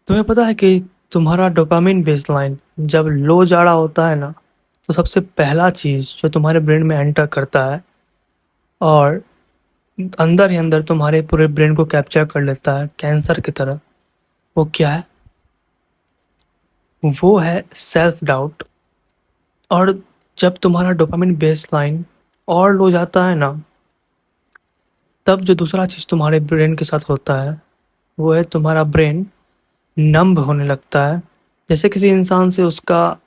तुम्हें पता है कि तुम्हारा डोपामिन बेसलाइन जब लो जा रहा होता है ना, तो सबसे पहला चीज़ जो तुम्हारे ब्रेन में एंटर करता है और अंदर ही अंदर तुम्हारे पूरे ब्रेन को कैप्चर कर लेता है कैंसर की तरह, वो क्या है? वो है सेल्फ डाउट। और जब तुम्हारा डोपामिन बेसलाइन और लो जाता है ना, तब जो दूसरा चीज़ तुम्हारे ब्रेन के साथ होता है वो है तुम्हारा ब्रेन नंब होने लगता है। जैसे किसी इंसान से उसका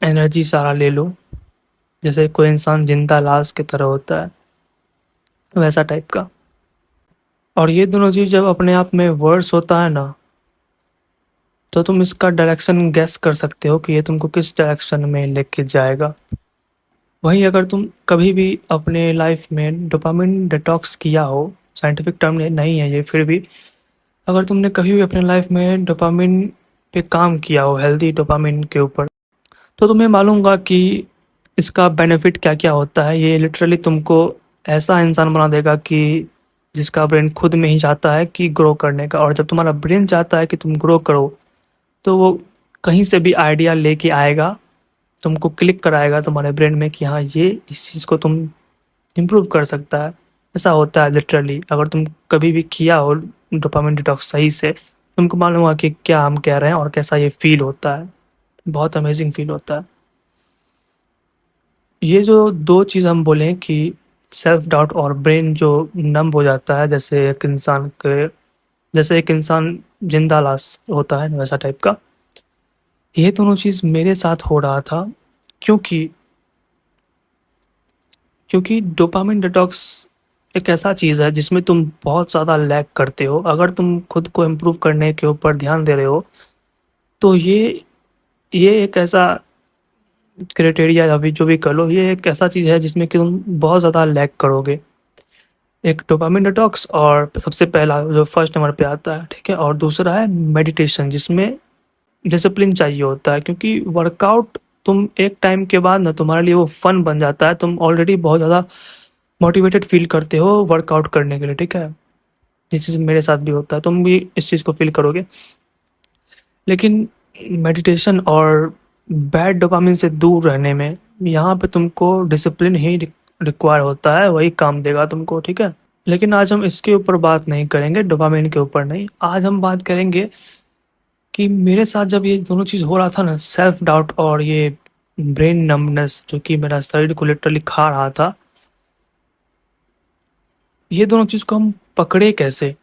एनर्जी सारा ले लो, जैसे कोई इंसान जिंदा लाश की तरह होता है, वैसा टाइप का। और ये दोनों चीज़ जब अपने आप में वर्स होता है ना, तो तुम इसका डायरेक्शन गेस कर सकते हो कि ये तुमको किस डायरेक्शन में लेके जाएगा। वहीं अगर तुम कभी भी अपने लाइफ में डोपामिन डिटॉक्स किया हो, साइंटिफिक टर्म नहीं है ये, फिर भी अगर तुमने कभी भी अपने लाइफ में डोपामिन पे काम किया हो, हेल्दी डोपामिन के ऊपर, तो तुम्हें मालूम होगा कि इसका बेनिफिट क्या क्या होता है। ये लिटरली तुमको ऐसा इंसान बना देगा कि जिसका ब्रेन खुद में ही चाहता है कि ग्रो करने का। और जब तुम्हारा ब्रेन चाहता है कि तुम ग्रो करो, तो वो कहीं से भी आइडिया लेके आएगा, तुमको क्लिक कराएगा तुम्हारे ब्रेन में कि हाँ, ये इस चीज़ को तुम इम्प्रूव कर सकता है। ऐसा होता है लिटरली। अगर तुम कभी भी किया हो डोपामिन डिटॉक्स सही से, तुमको मालूम होगा कि क्या हम कह रहे हैं और कैसा ये फील होता है। बहुत अमेजिंग फील होता है। ये जो दो चीज़ हम बोलें कि सेल्फ डाउट और ब्रेन जो नम हो जाता है, जैसे एक इंसान जिंदा लाश होता है, वैसा टाइप का, ये दोनों चीज़ मेरे साथ हो रहा था। क्योंकि क्योंकि डोपामिन डिटॉक्स एक ऐसा चीज़ है जिसमें तुम बहुत ज़्यादा लैग करते हो। अगर तुम खुद को इम्प्रूव करने के ऊपर ध्यान दे रहे हो, तो ये एक ऐसा क्राइटेरिया, अभी जो भी कर लो, ये एक ऐसा चीज़ है जिसमें कि तुम बहुत ज़्यादा लैग करोगे। एक डोपामिन डिटॉक्स, और सबसे पहला जो फर्स्ट नंबर पे आता है, ठीक है। और दूसरा है मेडिटेशन, जिसमें डिसिप्लिन चाहिए होता है। क्योंकि वर्कआउट तुम एक टाइम के बाद ना, तुम्हारे लिए वो फन बन जाता है। तुम ऑलरेडी बहुत ज़्यादा मोटिवेटेड फील करते हो वर्कआउट करने के लिए, ठीक है। ये चीज़ मेरे साथ भी होता है, तुम भी इस चीज़ को फील करोगे। लेकिन मेडिटेशन और बैड डोपामिन से दूर रहने में, यहाँ पे तुमको डिसिप्लिन ही रिक्वायर होता है, वही काम देगा तुमको, ठीक है। लेकिन आज हम इसके ऊपर बात नहीं करेंगे, डोपामिन के ऊपर नहीं। आज हम बात करेंगे कि मेरे साथ जब ये दोनों चीज़ हो रहा था ना, सेल्फ डाउट और ये ब्रेन नंबनेस, जो कि मेरा शरीर को लिटरली खा रहा था, ये दोनों चीज़ को हम पकड़े कैसे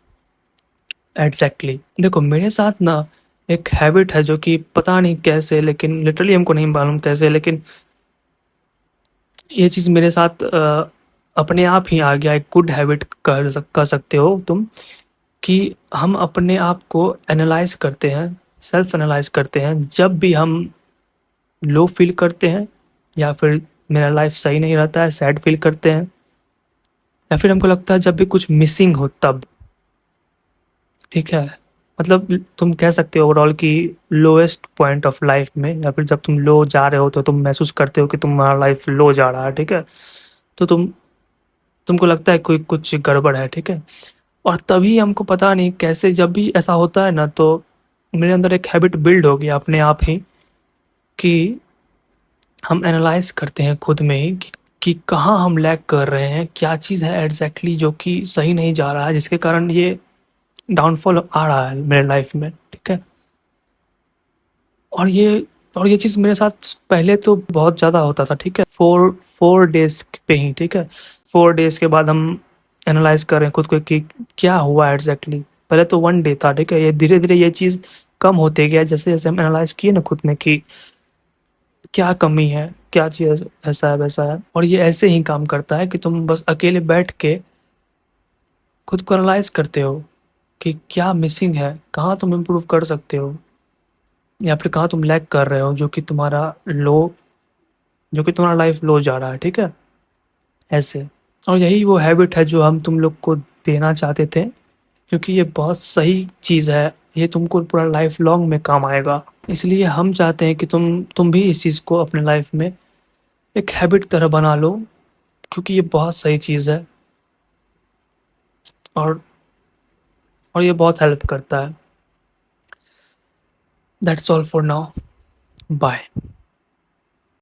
एग्जैक्टली देखो मेरे साथ ना एक हैबिट है जो कि पता नहीं कैसे, लेकिन लिटरली हमको नहीं मालूम कैसे, लेकिन ये चीज़ मेरे साथ अपने आप ही आ गया। एक गुड हैबिट कह सकते हो तुम, कि हम अपने आप को एनालाइज करते हैं, सेल्फ एनालाइज करते हैं जब भी हम लो फील करते हैं, या फिर मेरा लाइफ सही नहीं रहता है, सैड फील करते हैं, या फिर हमको लगता है जब भी कुछ मिसिंग हो तब, ठीक है। मतलब तुम कह सकते हो ओवरऑल कि लोएस्ट पॉइंट ऑफ लाइफ में, या फिर जब तुम लो जा रहे हो तो तुम महसूस करते हो कि तुम्हारा लाइफ लो जा रहा है, ठीक है। तो तुमको लगता है कोई कुछ गड़बड़ है, ठीक है। और तभी हमको पता नहीं कैसे, जब भी ऐसा होता है ना, तो मेरे अंदर एक हैबिट बिल्ड हो गया अपने आप ही, कि हम एनालाइज करते हैं खुद में ही कि कहाँ हम लैग कर रहे हैं, क्या चीज़ है एग्जैक्टली जो कि सही नहीं जा रहा है, जिसके कारण ये डाउनफॉल आ रहा है मेरे लाइफ में, ठीक है। और ये चीज़ मेरे साथ पहले तो बहुत ज़्यादा होता था, ठीक है। फोर फोर डेज पे ही, ठीक है। 4 डेज के बाद हम एनालाइज कर रहे हैं खुद को कि क्या हुआ एग्जैक्टली। पहले तो 1 डे था, ठीक है। ये धीरे धीरे ये चीज़ कम होते गया, जैसे जैसे हम एनालाइज किए ना खुद में कि क्या कमी है, क्या चीज़ ऐसा है वैसा है। और ये ऐसे ही काम करता है कि तुम बस अकेले बैठ के खुद को एनालाइज करते हो कि क्या मिसिंग है, कहाँ तुम इम्प्रूव कर सकते हो, या फिर कहाँ तुम लैग कर रहे हो, जो कि तुम्हारा लाइफ लो जा रहा है, ठीक है। ऐसे। और यही वो हैबिट है जो हम तुम लोग को देना चाहते थे, क्योंकि ये बहुत सही चीज़ है। ये तुमको पूरा लाइफ लॉन्ग में काम आएगा। इसलिए हम चाहते हैं कि तुम भी इस चीज़ को अपने लाइफ में एक हैबिट तरह बना लो, क्योंकि ये बहुत सही चीज़ है। और और ये बहुत हेल्प करता है। That's all for now, bye.